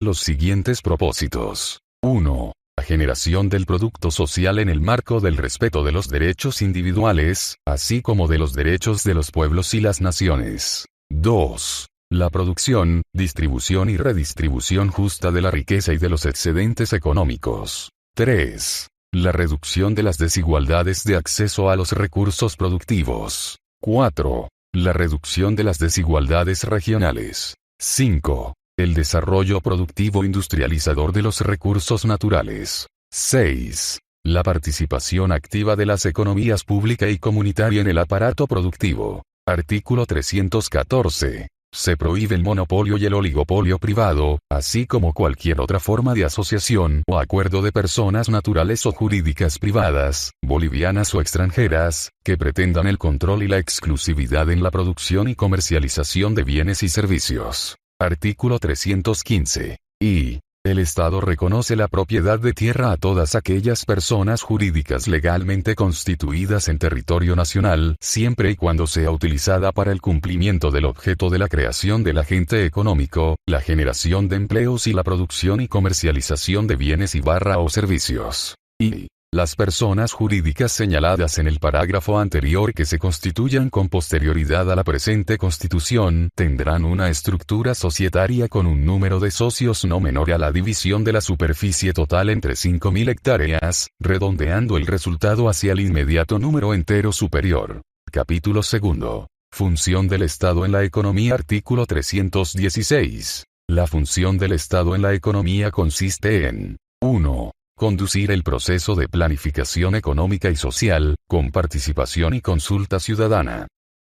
los siguientes propósitos. 1. La generación del producto social en el marco del respeto de los derechos individuales, así como de los derechos de los pueblos y las naciones. 2. La producción, distribución y redistribución justa de la riqueza y de los excedentes económicos. 3. La reducción de las desigualdades de acceso a los recursos productivos. 4. La reducción de las desigualdades regionales. 5. El desarrollo productivo industrializador de los recursos naturales. 6. La participación activa de las economías pública y comunitaria en el aparato productivo. Artículo 314. Se prohíbe el monopolio y el oligopolio privado, así como cualquier otra forma de asociación o acuerdo de personas naturales o jurídicas privadas, bolivianas o extranjeras, que pretendan el control y la exclusividad en la producción y comercialización de bienes y servicios. Artículo 315. Y el Estado reconoce la propiedad de tierra a todas aquellas personas jurídicas legalmente constituidas en territorio nacional, siempre y cuando sea utilizada para el cumplimiento del objeto de la creación del agente económico, la generación de empleos y la producción y comercialización de bienes o servicios. Y las personas jurídicas señaladas en el parágrafo anterior que se constituyan con posterioridad a la presente Constitución tendrán una estructura societaria con un número de socios no menor a la división de la superficie total entre 5.000 hectáreas, redondeando el resultado hacia el inmediato número entero superior. Capítulo 2. Función del Estado en la economía. Artículo 316. La función del Estado en la economía consiste en 1. Conducir el proceso de planificación económica y social, con participación y consulta ciudadana.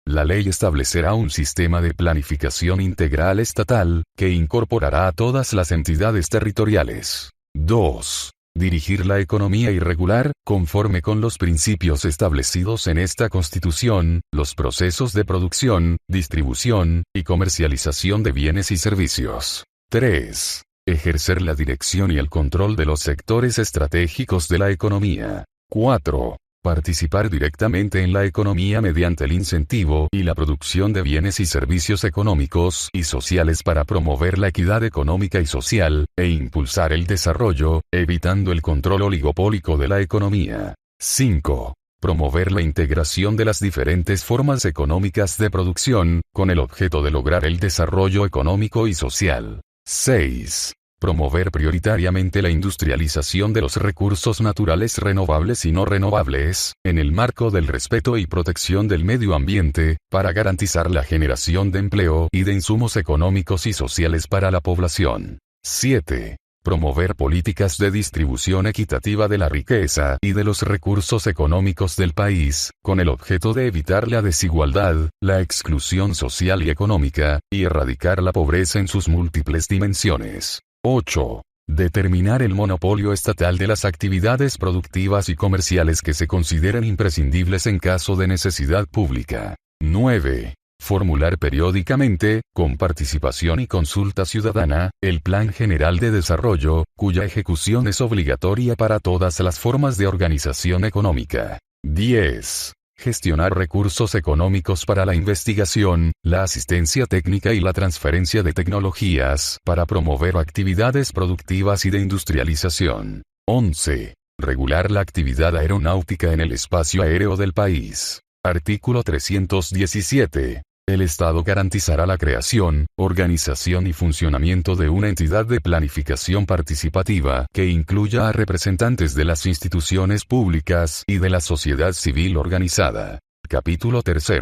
La ley establecerá un sistema de planificación integral estatal, que incorporará a todas las entidades territoriales. 2. Dirigir la economía y regular, conforme con los principios establecidos en esta Constitución, los procesos de producción, distribución, y comercialización de bienes y servicios. 3. Ejercer la dirección y el control de los sectores estratégicos de la economía. 4. Participar directamente en la economía mediante el incentivo y la producción de bienes y servicios económicos y sociales para promover la equidad económica y social, e impulsar el desarrollo, evitando el control oligopólico de la economía. 5. Promover la integración de las diferentes formas económicas de producción, con el objeto de lograr el desarrollo económico y social. 6. Promover prioritariamente la industrialización de los recursos naturales renovables y no renovables, en el marco del respeto y protección del medio ambiente, para garantizar la generación de empleo y de insumos económicos y sociales para la población. 7. Promover políticas de distribución equitativa de la riqueza y de los recursos económicos del país, con el objeto de evitar la desigualdad, la exclusión social y económica, y erradicar la pobreza en sus múltiples dimensiones. 8. Determinar el monopolio estatal de las actividades productivas y comerciales que se consideren imprescindibles en caso de necesidad pública. 9. Formular periódicamente, con participación y consulta ciudadana, el Plan General de Desarrollo, cuya ejecución es obligatoria para todas las formas de organización económica. 10. Gestionar recursos económicos para la investigación, la asistencia técnica y la transferencia de tecnologías para promover actividades productivas y de industrialización. 11. Regular la actividad aeronáutica en el espacio aéreo del país. Artículo 317. El Estado garantizará la creación, organización y funcionamiento de una entidad de planificación participativa que incluya a representantes de las instituciones públicas y de la sociedad civil organizada. Capítulo 3.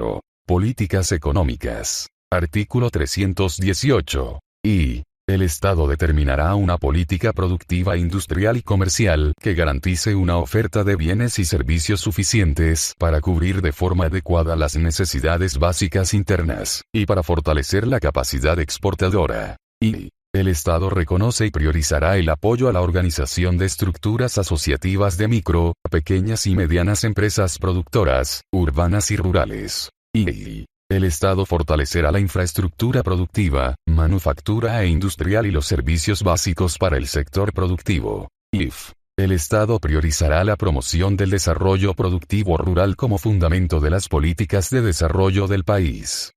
Políticas económicas. Artículo 318. Y el Estado determinará una política productiva industrial y comercial que garantice una oferta de bienes y servicios suficientes para cubrir de forma adecuada las necesidades básicas internas, y para fortalecer la capacidad exportadora. Y el Estado reconoce y priorizará el apoyo a la organización de estructuras asociativas de micro, pequeñas y medianas empresas productoras, urbanas y rurales. Y el Estado fortalecerá la infraestructura productiva, manufactura e industrial y los servicios básicos para el sector productivo. El Estado priorizará la promoción del desarrollo productivo rural como fundamento de las políticas de desarrollo del país.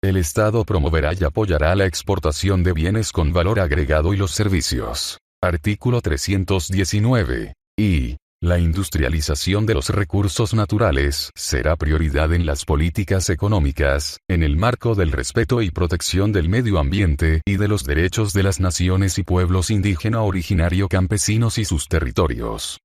El Estado promoverá y apoyará la exportación de bienes con valor agregado y los servicios. Artículo 319. I. La industrialización de los recursos naturales será prioridad en las políticas económicas, en el marco del respeto y protección del medio ambiente y de los derechos de las naciones y pueblos indígena originario campesinos y sus territorios.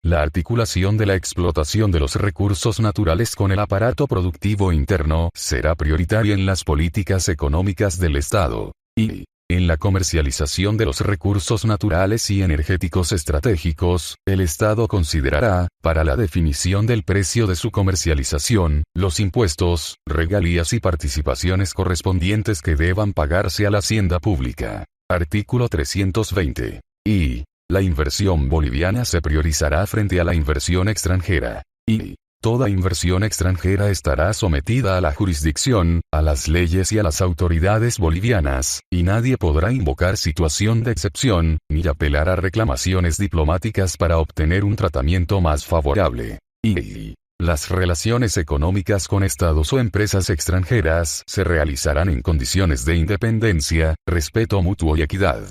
La articulación de la explotación de los recursos naturales con el aparato productivo interno será prioritaria en las políticas económicas del Estado. Y en la comercialización de los recursos naturales y energéticos estratégicos, el Estado considerará, para la definición del precio de su comercialización, los impuestos, regalías y participaciones correspondientes que deban pagarse a la hacienda pública. Artículo 320. Y la inversión boliviana se priorizará frente a la inversión extranjera. Y toda inversión extranjera estará sometida a la jurisdicción, a las leyes y a las autoridades bolivianas, y nadie podrá invocar situación de excepción, ni apelar a reclamaciones diplomáticas para obtener un tratamiento más favorable. Y las relaciones económicas con estados o empresas extranjeras se realizarán en condiciones de independencia, respeto mutuo y equidad.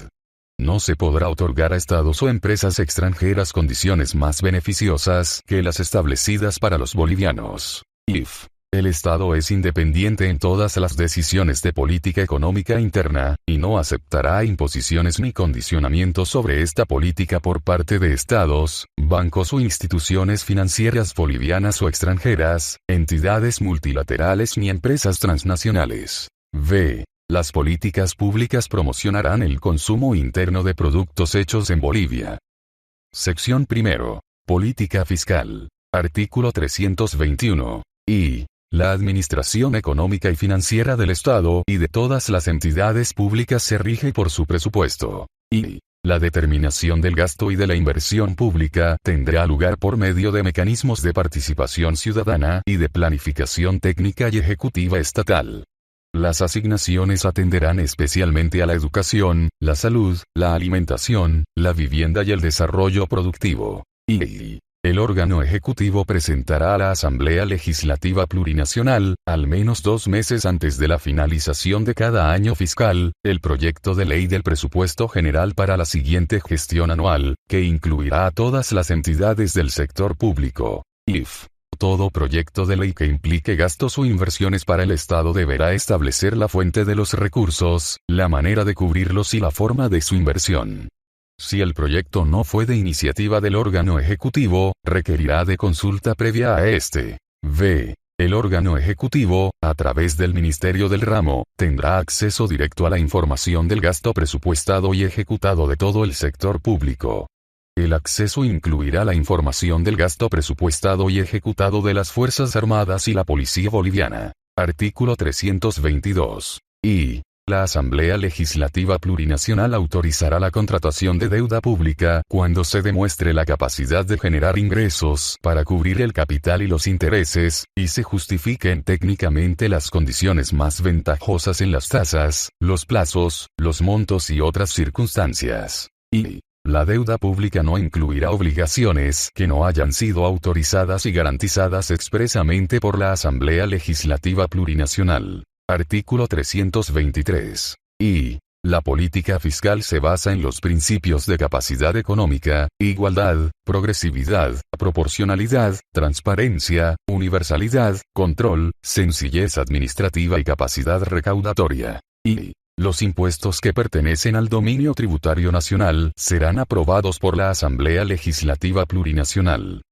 No se podrá otorgar a estados o empresas extranjeras condiciones más beneficiosas que las establecidas para los bolivianos. If el Estado es independiente en todas las decisiones de política económica interna, y no aceptará imposiciones ni condicionamientos sobre esta política por parte de estados, bancos o instituciones financieras bolivianas o extranjeras, entidades multilaterales ni empresas transnacionales. V. Las políticas públicas promocionarán el consumo interno de productos hechos en Bolivia. Sección primero. Política fiscal. Artículo 321. Y la administración económica y financiera del Estado y de todas las entidades públicas se rige por su presupuesto. Y la determinación del gasto y de la inversión pública tendrá lugar por medio de mecanismos de participación ciudadana y de planificación técnica y ejecutiva estatal. Las asignaciones atenderán especialmente a la educación, la salud, la alimentación, la vivienda y el desarrollo productivo. Y el órgano ejecutivo presentará a la Asamblea Legislativa Plurinacional, al menos 2 meses antes de la finalización de cada año fiscal, el proyecto de ley del presupuesto general para la siguiente gestión anual, que incluirá a todas las entidades del sector público. If todo proyecto de ley que implique gastos o inversiones para el Estado deberá establecer la fuente de los recursos, la manera de cubrirlos y la forma de su inversión. Si el proyecto no fue de iniciativa del órgano ejecutivo, requerirá de consulta previa a este. V. El órgano ejecutivo, a través del Ministerio del Ramo, tendrá acceso directo a la información del gasto presupuestado y ejecutado de todo el sector público. El acceso incluirá la información del gasto presupuestado y ejecutado de las Fuerzas Armadas y la Policía Boliviana. Artículo 322. Y la Asamblea Legislativa Plurinacional autorizará la contratación de deuda pública cuando se demuestre la capacidad de generar ingresos para cubrir el capital y los intereses, y se justifiquen técnicamente las condiciones más ventajosas en las tasas, los plazos, los montos y otras circunstancias. Y la deuda pública no incluirá obligaciones que no hayan sido autorizadas y garantizadas expresamente por la Asamblea Legislativa Plurinacional. Artículo 323. Y la política fiscal se basa en los principios de capacidad económica, igualdad, progresividad, proporcionalidad, transparencia, universalidad, control, sencillez administrativa y capacidad recaudatoria. Y los impuestos que pertenecen al dominio tributario nacional serán aprobados por la Asamblea Legislativa Plurinacional.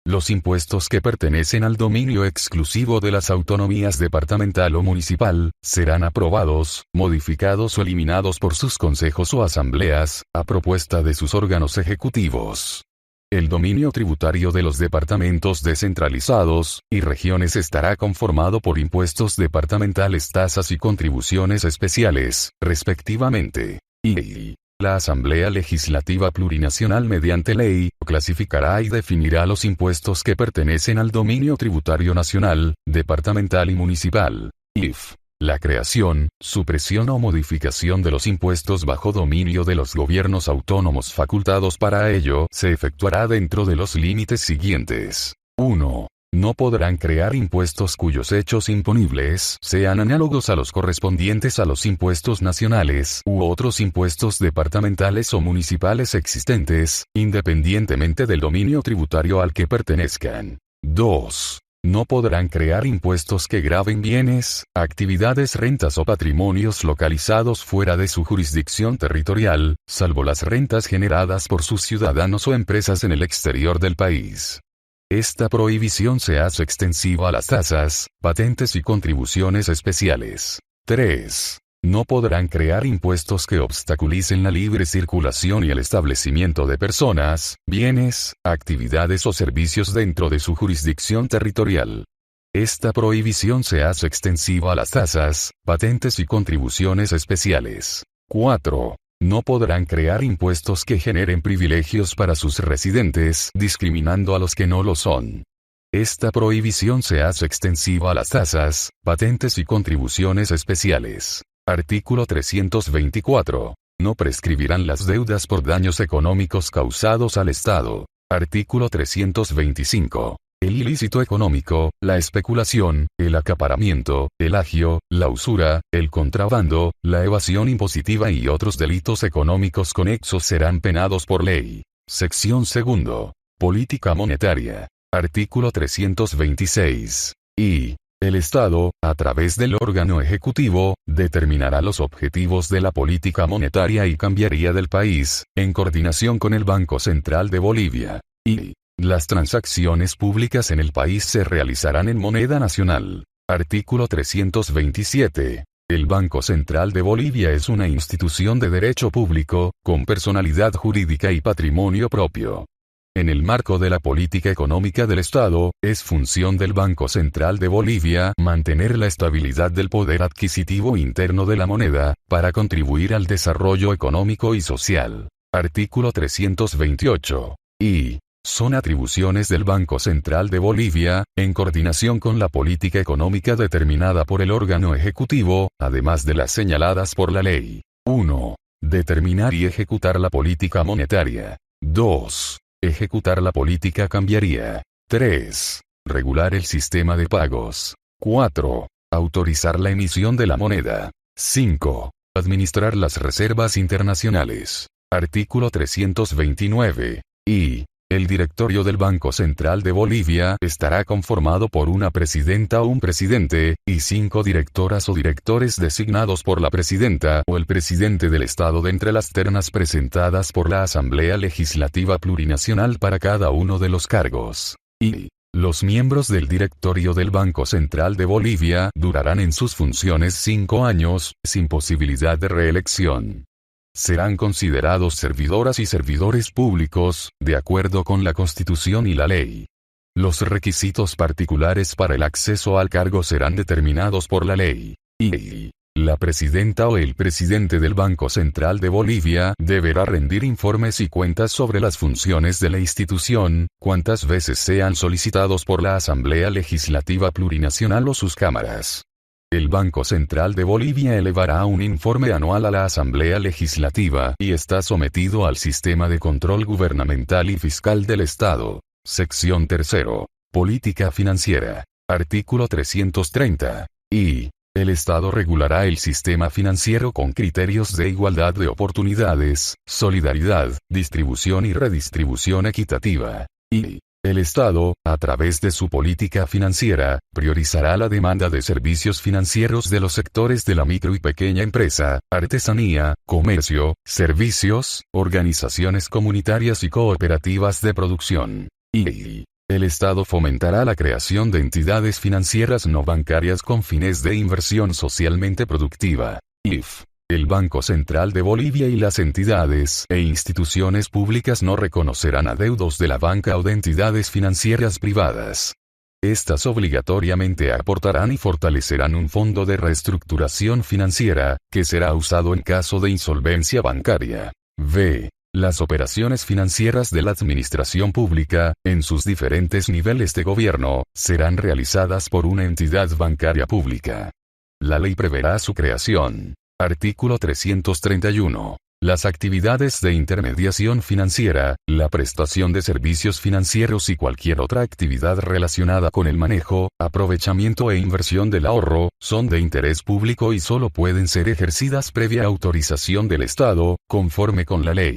Los impuestos que pertenecen al dominio exclusivo de las autonomías departamental o municipal serán aprobados, modificados o eliminados por sus consejos o asambleas, a propuesta de sus órganos ejecutivos. El dominio tributario de los departamentos descentralizados y regiones estará conformado por impuestos departamentales, tasas y contribuciones especiales, respectivamente. Y la Asamblea Legislativa Plurinacional mediante ley, clasificará y definirá los impuestos que pertenecen al dominio tributario nacional, departamental y municipal. If la creación, supresión o modificación de los impuestos bajo dominio de los gobiernos autónomos facultados para ello se efectuará dentro de los límites siguientes. 1. No podrán crear impuestos cuyos hechos imponibles sean análogos a los correspondientes a los impuestos nacionales u otros impuestos departamentales o municipales existentes, independientemente del dominio tributario al que pertenezcan. 2. No podrán crear impuestos que graven bienes, actividades, rentas o patrimonios localizados fuera de su jurisdicción territorial, salvo las rentas generadas por sus ciudadanos o empresas en el exterior del país. Esta prohibición se hace extensiva a las tasas, patentes y contribuciones especiales. 3. No podrán crear impuestos que obstaculicen la libre circulación y el establecimiento de personas, bienes, actividades o servicios dentro de su jurisdicción territorial. Esta prohibición se hace extensiva a las tasas, patentes y contribuciones especiales. 4. No podrán crear impuestos que generen privilegios para sus residentes, discriminando a los que no lo son. Esta prohibición se hace extensiva a las tasas, patentes y contribuciones especiales. Artículo 324. No prescribirán las deudas por daños económicos causados al Estado. Artículo 325. El ilícito económico, la especulación, el acaparamiento, el agio, la usura, el contrabando, la evasión impositiva y otros delitos económicos conexos serán penados por ley. Sección 2. Política monetaria. Artículo 326. Y el Estado, a través del órgano ejecutivo, determinará los objetivos de la política monetaria y cambiaría del país, en coordinación con el Banco Central de Bolivia. Y las transacciones públicas en el país se realizarán en moneda nacional. Artículo 327. El Banco Central de Bolivia es una institución de derecho público, con personalidad jurídica y patrimonio propio. En el marco de la política económica del Estado, es función del Banco Central de Bolivia mantener la estabilidad del poder adquisitivo interno de la moneda, para contribuir al desarrollo económico y social. Artículo 328. Y son atribuciones del Banco Central de Bolivia, en coordinación con la política económica determinada por el órgano ejecutivo, además de las señaladas por la ley. 1. Determinar y ejecutar la política monetaria. 2. Ejecutar la política cambiaria. 3. Regular el sistema de pagos. 4. Autorizar la emisión de la moneda. 5. Administrar las reservas internacionales. Artículo 329. Y el directorio del Banco Central de Bolivia estará conformado por una presidenta o un presidente, y 5 directoras o directores designados por la presidenta o el presidente del Estado de entre las ternas presentadas por la Asamblea Legislativa Plurinacional para cada uno de los cargos. Y los miembros del directorio del Banco Central de Bolivia durarán en sus funciones 5 años, sin posibilidad de reelección. Serán considerados servidoras y servidores públicos, de acuerdo con la Constitución y la ley. Los requisitos particulares para el acceso al cargo serán determinados por la ley. Y la presidenta o el presidente del Banco Central de Bolivia deberá rendir informes y cuentas sobre las funciones de la institución, cuantas veces sean solicitados por la Asamblea Legislativa Plurinacional o sus cámaras. El Banco Central de Bolivia elevará un informe anual a la Asamblea Legislativa y está sometido al sistema de control gubernamental y fiscal del Estado. Sección 3. Política financiera. Artículo 330. Y el Estado regulará el sistema financiero con criterios de igualdad de oportunidades, solidaridad, distribución y redistribución equitativa. Y el Estado, a través de su política financiera, priorizará la demanda de servicios financieros de los sectores de la micro y pequeña empresa, artesanía, comercio, servicios, organizaciones comunitarias y cooperativas de producción. Y el Estado fomentará la creación de entidades financieras no bancarias con fines de inversión socialmente productiva. IF. El Banco Central de Bolivia y las entidades e instituciones públicas no reconocerán adeudos de la banca o de entidades financieras privadas. Estas obligatoriamente aportarán y fortalecerán un fondo de reestructuración financiera, que será usado en caso de insolvencia bancaria. V. Las operaciones financieras de la administración pública, en sus diferentes niveles de gobierno, serán realizadas por una entidad bancaria pública. La ley preverá su creación. Artículo 331. Las actividades de intermediación financiera, la prestación de servicios financieros y cualquier otra actividad relacionada con el manejo, aprovechamiento e inversión del ahorro, son de interés público y solo pueden ser ejercidas previa autorización del Estado, conforme con la ley.